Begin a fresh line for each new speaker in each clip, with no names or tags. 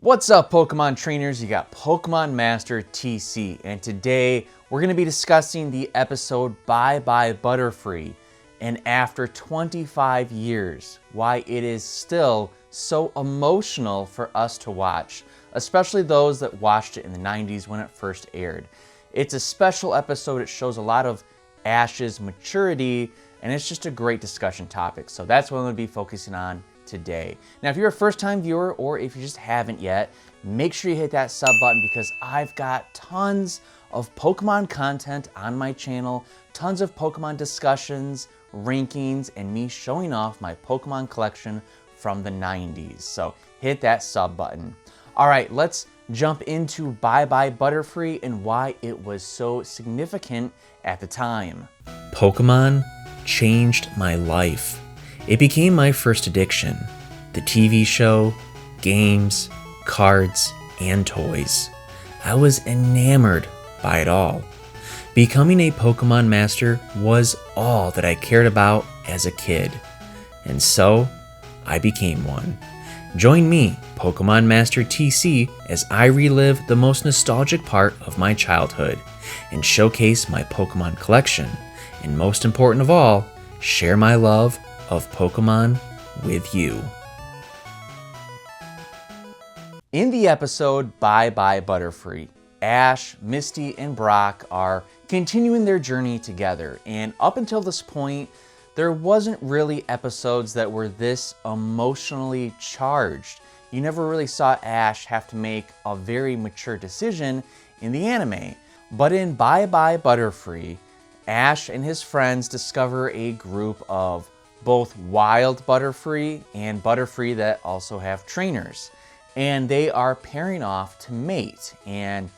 What's up, Pokemon trainers? You got Pokemon Master TC, and today we're going to be discussing the episode Bye Bye Butterfree, and after 25 years, why it is still so emotional for us to watch, especially those that watched it in the 90s when it first aired. It's a special episode. It shows a lot of Ash's maturity, and it's just a great discussion topic. So that's what I'm going to be focusing on today. Now, if you're a first-time viewer or if you just haven't yet, make sure you hit that sub button because I've got tons of Pokemon content on my channel, tons of Pokemon discussions, rankings, and me showing off my Pokemon collection from the 90s. So hit that sub button. All right, let's jump into Bye Bye Butterfree and why it was so significant at the time.
Pokemon changed my life. It became my first addiction. The TV show, games, cards, and toys. I was enamored by it all. Becoming a Pokemon Master was all that I cared about as a kid. And so, I became one. Join me, Pokemon Master TC, as I relive the most nostalgic part of my childhood and showcase my Pokemon collection. And most important of all, share my love of Pokemon with you.
In the episode Bye Bye Butterfree, Ash, Misty, and Brock are continuing their journey together, and up until this point, there wasn't really episodes that were this emotionally charged. You never really saw Ash have to make a very mature decision in the anime. But in Bye Bye Butterfree, Ash and his friends discover a group of both wild Butterfree and Butterfree that also have trainers. And they are pairing off to mate. And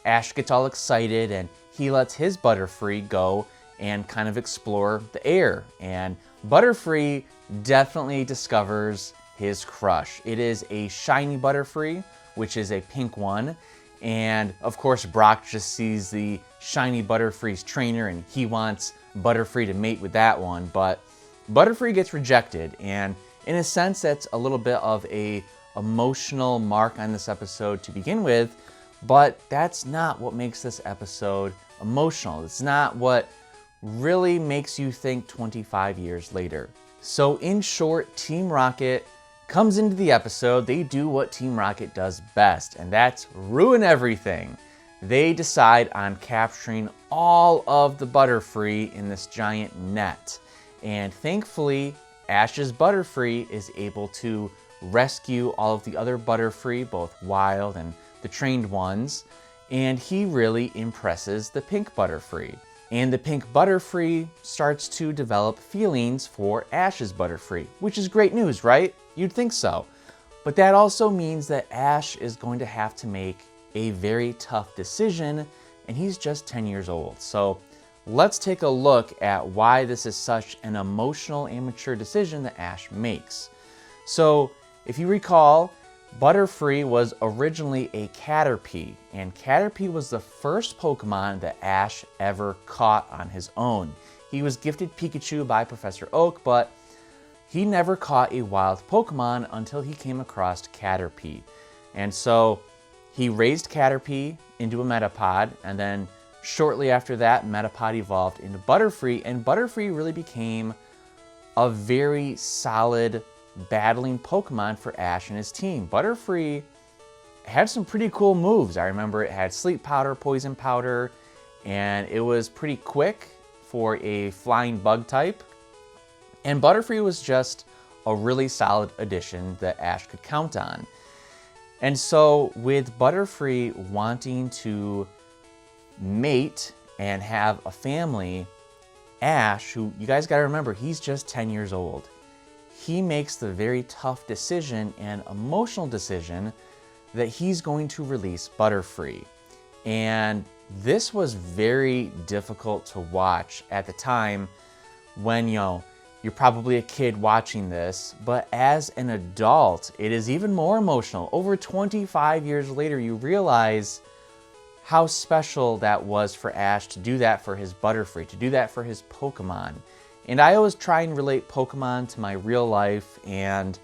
Ash gets all excited and he lets his Butterfree go and kind of explore the air. And Butterfree definitely discovers his crush. It is a shiny Butterfree, which is a pink one. And of course, Brock just sees the shiny Butterfree's trainer and he wants Butterfree to mate with that one. But Butterfree gets rejected, and in a sense, that's a little bit of a emotional mark on this episode to begin with, but that's not what makes this episode emotional. It's not what really makes you think 25 years later. So in short, Team Rocket comes into the episode. They do what Team Rocket does best, and that's ruin everything. They decide on capturing all of the Butterfree in this giant net. And thankfully, Ash's Butterfree is able to rescue all of the other Butterfree, both wild and the trained ones, and he really impresses the pink Butterfree. And the pink Butterfree starts to develop feelings for Ash's Butterfree, which is great news, right? You'd think so. But that also means that Ash is going to have to make a very tough decision, and he's just 10 years old. So let's take a look at why this is such an emotional and mature decision that Ash makes. So, if you recall, Butterfree was originally a Caterpie, and Caterpie was the first Pokemon that Ash ever caught on his own. He was gifted Pikachu by Professor Oak, but he never caught a wild Pokemon until he came across Caterpie. And so, he raised Caterpie into a Metapod, and then shortly after that, Metapod evolved into Butterfree, and Butterfree really became a very solid battling Pokemon for Ash and his team. Butterfree had some pretty cool moves. I remember it had Sleep Powder, Poison Powder, and it was pretty quick for a flying bug type. And Butterfree was just a really solid addition that Ash could count on. And so with Butterfree wanting to mate and have a family, Ash, who you guys got to remember, he's just 10 years old. He makes the very tough decision and emotional decision that he's going to release Butterfree. And this was very difficult to watch at the time when, you're probably a kid watching this, but as an adult, it is even more emotional. Over 25 years later, you realize how special that was for Ash to do that for his Butterfree, to do that for his Pokemon. And I always try and relate Pokemon to my real life, and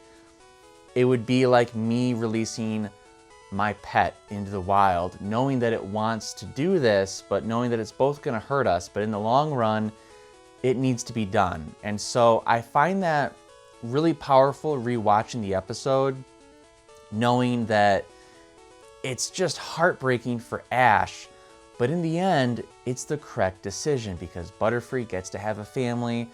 it would be like me releasing my pet into the wild, knowing that it wants to do this, but knowing that it's both going to hurt us, but in the long run, it needs to be done. And so I find that really powerful rewatching the episode, knowing that it's just heartbreaking for Ash, but in the end, it's the correct decision because Butterfree gets to have a family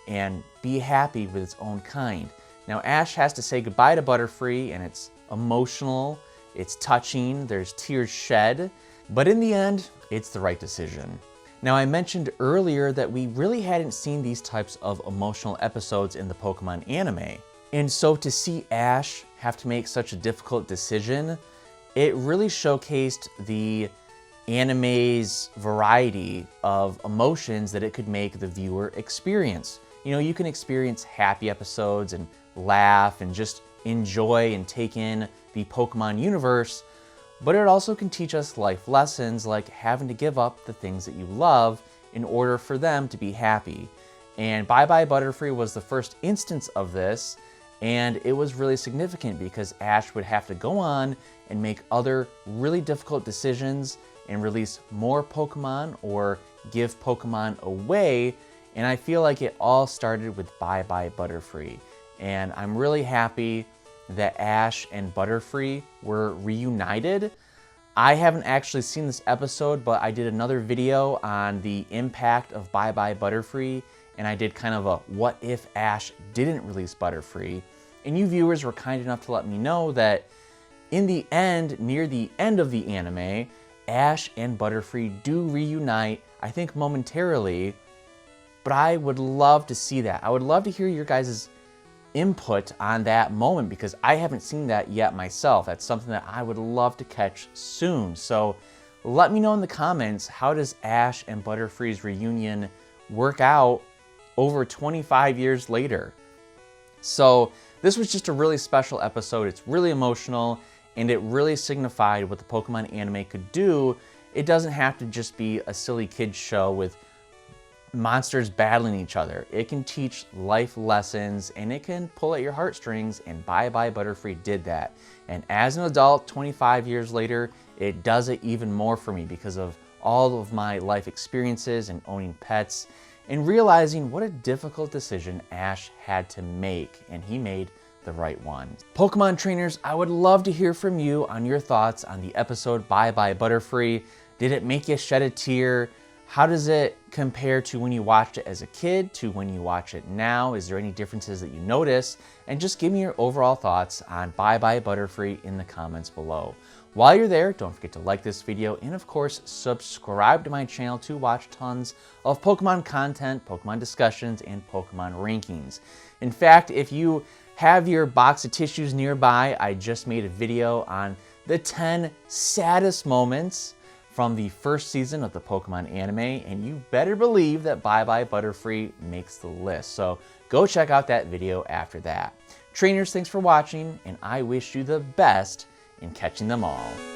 and be happy with its own kind. Now Ash has to say goodbye to Butterfree, and it's emotional, it's touching, there's tears shed, but in the end, it's the right decision. Now I mentioned earlier that we really hadn't seen these types of emotional episodes in the Pokemon anime. And so to see Ash have to make such a difficult decision, it really showcased the anime's variety of emotions that it could make the viewer experience. You know, you can experience happy episodes and laugh and just enjoy and take in the Pokemon universe, but it also can teach us life lessons like having to give up the things that you love in order for them to be happy. And Bye Bye Butterfree was the first instance of this, and it was really significant because Ash would have to go on and make other really difficult decisions and release more Pokemon or give Pokemon away, and I feel like it all started with Bye Bye Butterfree. And I'm really happy that Ash and Butterfree were reunited. I haven't actually seen this episode, but I did another video on the impact of Bye Bye Butterfree, and I did kind of a what if Ash didn't release Butterfree. And you viewers were kind enough to let me know that in the end, near the end of the anime, Ash and Butterfree do reunite, I think momentarily, but I would love to see that. I would love to hear your guys' input on that moment because I haven't seen that yet myself. That's something that I would love to catch soon. So let me know in the comments, how does Ash and Butterfree's reunion work out over 25 years later? So this was just a really special episode. It's really emotional and it really signified what the Pokemon anime could do. It doesn't have to just be a silly kids show with monsters battling each other. It can teach life lessons and it can pull at your heartstrings, and Bye Bye Butterfree did that. And as an adult, 25 years later, it does it even more for me because of all of my life experiences and owning pets and realizing what a difficult decision Ash had to make, and he made the right one. Pokemon trainers, I would love to hear from you on your thoughts on the episode Bye Bye Butterfree. Did it make you shed a tear? How does it compare to when you watched it as a kid to when you watch it now? Is there any differences that you notice? And just give me your overall thoughts on Bye Bye Butterfree in the comments below. While you're there, don't forget to like this video and of course subscribe to my channel to watch tons of Pokemon content, Pokemon discussions, and Pokemon rankings. In fact, if you have your box of tissues nearby, I just made a video on the 10 saddest moments from the first season of the Pokemon anime, and you better believe that Bye Bye Butterfree makes the list. So go check out that video after that. Trainers, thanks for watching, and I wish you the best in catching them all.